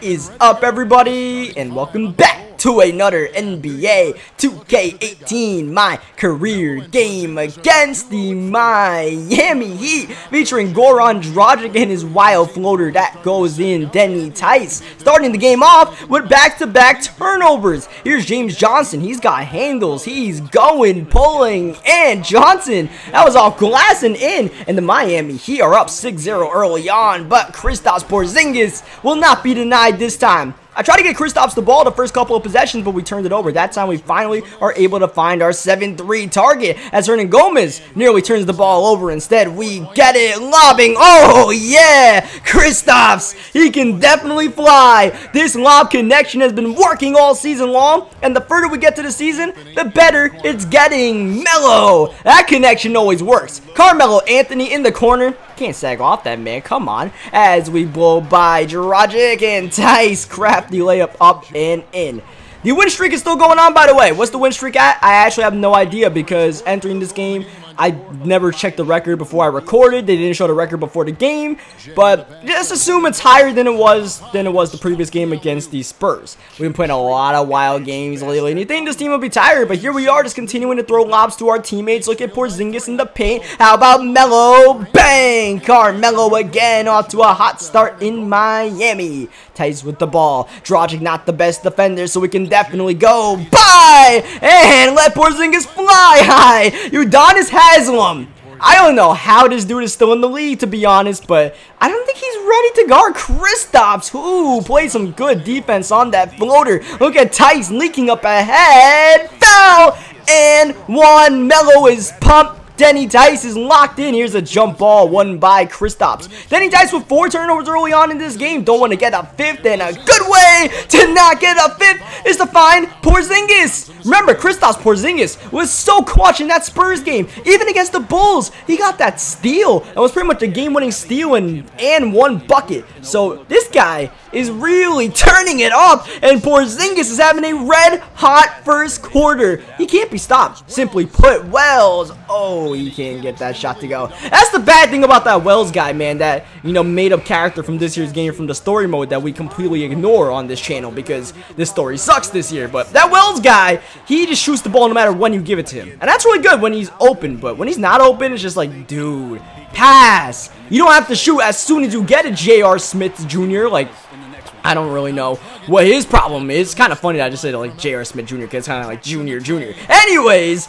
What is up, everybody, and welcome back to another NBA 2K18, my career game against the Miami Heat, featuring Goran Dragic and his wild floater that goes in. Denny Tice starting the game off with back-to-back turnovers. Here's James Johnson. He's got handles. He's going, pulling, and Johnson. That was all glass and in, and the Miami Heat are up 6-0 early on, but Kristaps Porzingis will not be denied this time. I tried to get Kristaps the ball the first couple of possessions, but we turned it over. That time we finally are able to find our 7-3 target as Gomez nearly turns the ball over. Instead, we get it lobbing. Oh, yeah! Kristaps! He can definitely fly. This lob connection has been working all season long, and the further we get to the season, the better it's getting. Melo! That connection always works. Carmelo Anthony in the corner. Can't sag off that man, come on. As we blow by Dragic and Tice, crafty layup up and in. The win streak is still going on, by the way. What's the win streak at? I actually have no idea, because entering this game, I never checked the record before I recorded. They didn't show the record before the game, but just assume it's higher than it was the previous game against the Spurs. We've been playing a lot of wild games lately, and you think this team will be tired, but here we are, just continuing to throw lobs to our teammates. Look at Porzingis in the paint. How about Melo? Bang! Carmelo again, off to a hot start in Miami. Tice with the ball. Dragic not the best defender, so we can definitely go by and let Porzingis fly high. Udonis Haslem. I don't know how this dude is still in the league, to be honest, but I don't think he's ready to guard Kristaps, who played some good defense on that floater. Look at Tice leaking up ahead. Foul! And one. Melo is pumped. Denny Tice is locked in. Here's a jump ball won by Kristaps. Denny Tice with 4 turnovers early on in this game. Don't want to get a fifth, and a good way to not get a fifth is to find Porzingis. Remember, Kristaps Porzingis was so clutch in that Spurs game. Even against the Bulls, he got that steal. That was pretty much a game-winning steal and one bucket. So this guy is really turning it up, and Porzingis is having a red-hot first quarter. He can't be stopped. Simply put, Wells. Oh, he can't get that shot to go. That's the bad thing about that Wells guy, man. That, you know, made-up character from this year's game from the story mode that we completely ignore on this channel because this story sucks this year. But that Wells guy, he just shoots the ball no matter when you give it to him. And that's really good when he's open, but when he's not open, it's just like, dude, pass. You don't have to shoot as soon as you get it, J.R. Smith Jr. Like, I don't really know what his problem is. It's kind of funny that I just said like J.R. Smith Jr. because it's kind of like Junior. Anyways,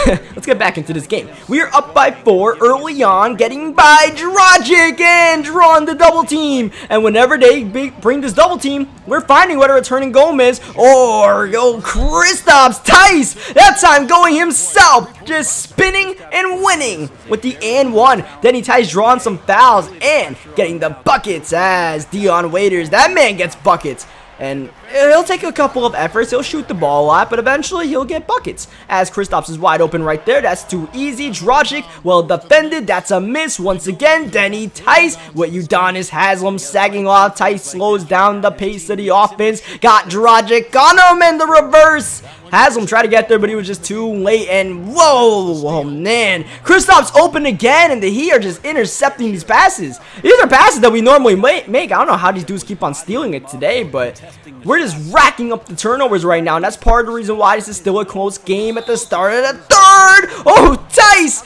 let's get back into this game. We are up by 4 early on, getting by Dragic and drawing the double team. And whenever they bring this double team, we're finding whether it's Gomez or Kristaps Tice. That time going himself, just spinning and winning with the and one. Denny Tice drawing some fouls and getting the buckets as Dion Waiters. That man gets buckets. And he'll take a couple of efforts. He'll shoot the ball a lot, but eventually he'll get buckets. As Kristaps is wide open right there. That's too easy. Dragic, well defended. That's a miss. Once again, Denny Tice with Udonis Haslem sagging off. Tice slows down the pace of the offense. Got Dragic on him in the reverse. Haslem tried to get there, but he was just too late, and whoa, oh man. Kristaps open again, and the Heat are just intercepting these passes. These are passes that we normally make. I don't know how these dudes keep on stealing it today, but we're just racking up the turnovers right now, and that's part of the reason why this is still a close game at the start of the third. Oh, Tice!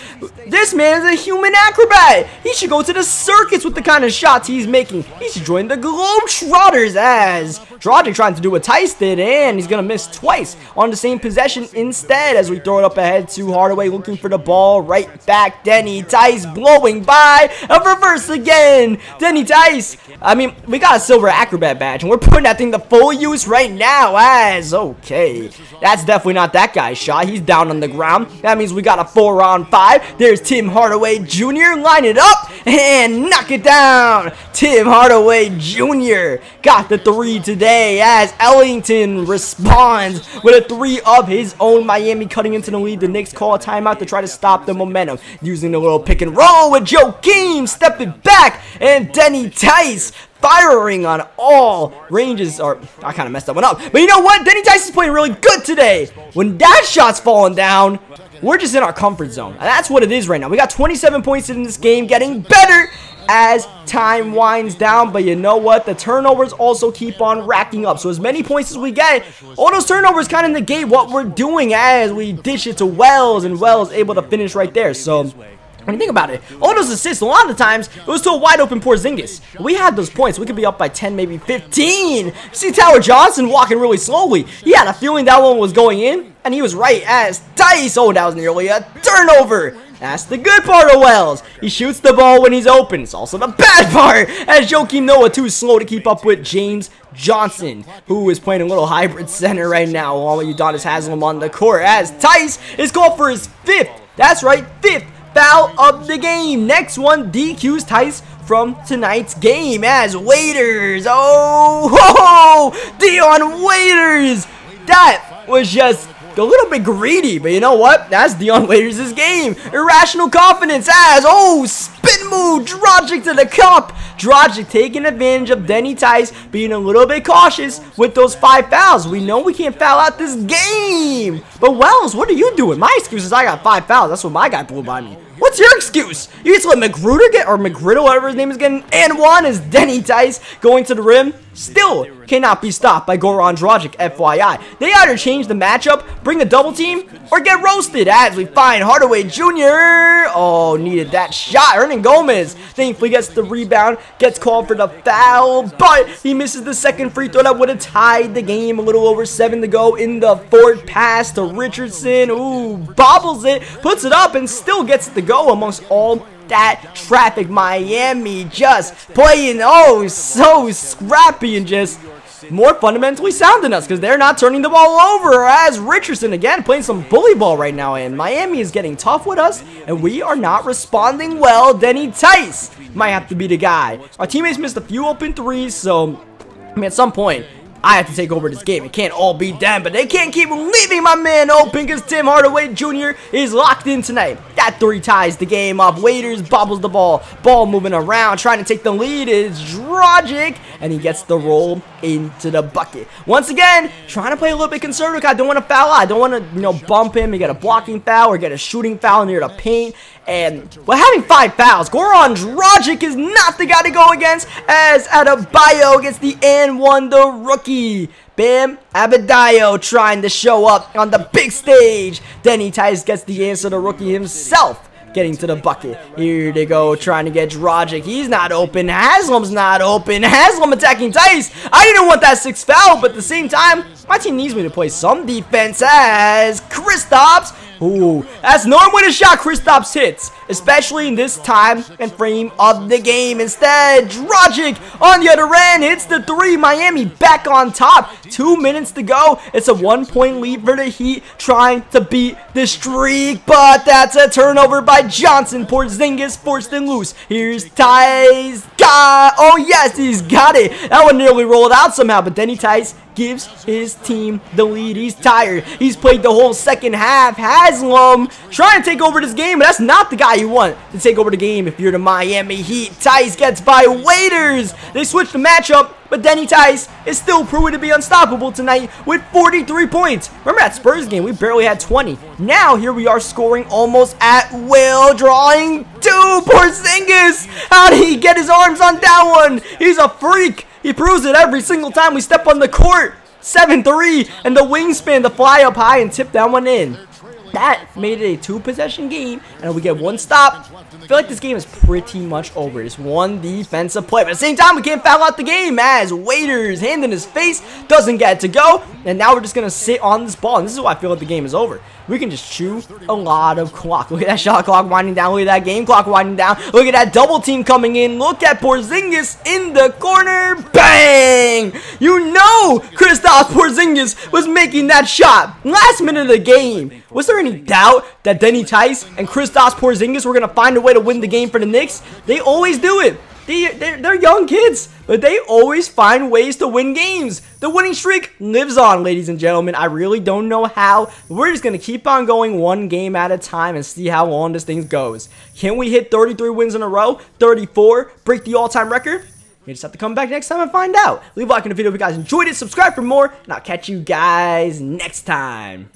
This man is a human acrobat. He should go to the circus with the kind of shots he's making. He should join the Globetrotters, as Dragic trying to do what Tice did, and he's going to miss twice on the same possession instead as we throw it up ahead to Hardaway looking for the ball right back. Denny Tice blowing by. A reverse again. Denny Tice. I mean, we got a silver acrobat badge, and we're putting that thing to full use right now as, okay, that's definitely not that guy's shot. He's down on the ground. That means we got a 4-on-5. There's Tim Hardaway Jr. Line it up and knock it down. Tim Hardaway Jr. got the 3 today as Ellington responds with a 3 of his own. Miami cutting into the lead. The Knicks call a timeout to try to stop the momentum using the little pick and roll with Joakim stepping back and Denny Tice firing on all ranges. Or I kind of messed that one up, but you know what? Denny Tice is playing really good today. When that shot's falling down, we're just in our comfort zone. And that's what it is right now. We got 27 points in this game, getting better as time winds down. But you know what? The turnovers also keep on racking up. So as many points as we get, all those turnovers kind of negate what we're doing as we dish it to Wells, and Wells able to finish right there. So when you think about it, all those assists, a lot of the times, it was to a wide open Porzingis. We had those points. We could be up by 10, maybe 15. See Tower Johnson walking really slowly. He had a feeling that one was going in, and he was right as Tice. Oh, that was nearly a turnover. That's the good part of Wells. He shoots the ball when he's open. It's also the bad part, as Joakim Noah too slow to keep up with James Johnson, who is playing a little hybrid center right now, while Udonis Haslem on the court, as Tice is called for his 5th. That's right, 5th foul of the game. Next one DQs Tice from tonight's game as Waiters. Oh, Dion Waiters. That was just a little bit greedy, but you know what? That's Dion Waiters' game. Irrational confidence as, oh, spin move, Dragic to the cup. Dragic taking advantage of Denny Tice being a little bit cautious with those 5 fouls. We know we can't foul out this game. But Wells, what are you doing? My excuse is I got 5 fouls. That's what my guy blew by me. What's your excuse? You just let McGruder get, or McGriddle, whatever his name is, getting and one is Denny Tice going to the rim. Still cannot be stopped by Goran Dragic, FYI. They either change the matchup, bring a double team, or get roasted as we find Hardaway Jr. Oh, needed that shot. Hernan Gomez thankfully gets the rebound, gets called for the foul, but he misses the second free throw that would have tied the game. A little over 7 to go in the 4th. Pass to Richardson. Ooh, bobbles it, puts it up, and still gets it to go amongst all that traffic. Miami just playing so scrappy and just more fundamentally sound than us, because they're not turning the ball over, as Richardson again playing some bully ball right now, and Miami is getting tough with us and we are not responding well. Denny Tice might have to be the guy. Our teammates missed a few open threes, so I mean at some point I have to take over this game. It can't all be them, but they can't keep leaving my man open, because Tim Hardaway Jr. is locked in tonight. That 3 ties the game up. Waiters bobbles the ball. Ball moving around, trying to take the lead is Dragic, and he gets the roll into the bucket. Once again, trying to play a little bit conservative. I don't want to foul out. I don't want to, bump him. He get a blocking foul or get a shooting foul near the paint. And we're having 5 fouls. Goran Dragic is not the guy to go against, as Adebayo gets the and one, the rookie. Bam Adebayo trying to show up on the big stage. Denny Tice gets the answer, the rookie himself getting to the bucket. Here they go, trying to get Dragic. He's not open. Haslam's not open. Haslam attacking Tice. I didn't want that 6th foul, but at the same time, my team needs me to play some defense, as Kristaps. Ooh, that's normally the shot Kristaps hits, especially in this time and frame of the game. Instead, Dragic on the other end hits the 3. Miami back on top. 2 minutes to go. It's a 1-point lead for the Heat, trying to beat the streak, but that's a turnover by Johnson. Porzingis forced and loose. Here's Tice. Oh yes, he's got it. That one nearly rolled out somehow, but Denny Tice gives his team the lead. He's tired. He's played the whole second half. Haslam trying to take over this game, but that's not the guy you want to take over the game if you're the Miami Heat. Tice gets by Waiters. They switch the matchup, but Denny Tice is still proving to be unstoppable tonight with 43 points. Remember that Spurs game, we barely had 20. Now here we are scoring almost at will, drawing 2. Porzingis, how did he get his arms on that one? He's a freak. He proves it every single time we step on the court. 7-3, and the wingspan to fly up high and tip that one in. That made it a 2-possession game, and we get 1 stop. I feel like this game is pretty much over. It's 1 defensive play, but at the same time, we can't foul out the game, as Waiters, hand in his face, doesn't get to go, and now we're just going to sit on this ball, and this is why I feel like the game is over. We can just chew a lot of clock. Look at that shot clock winding down. Look at that game clock winding down. Look at that double team coming in. Look at Porzingis in the corner. Bang! You know Kristaps Porzingis was making that shot. Last minute of the game. Was there any doubt that Denny Tice and Kristaps Porzingis were going to find a way to win the game for the Knicks? They always do it. They're young kids, but they always find ways to win games. The winning streak lives on, ladies and gentlemen. I really don't know how. We're just going to keep on going 1 game at a time and see how long this thing goes. Can we hit 33 wins in a row? 34? Break the all-time record? You just have to come back next time and find out. Leave a like in the video if you guys enjoyed it. Subscribe for more, and I'll catch you guys next time.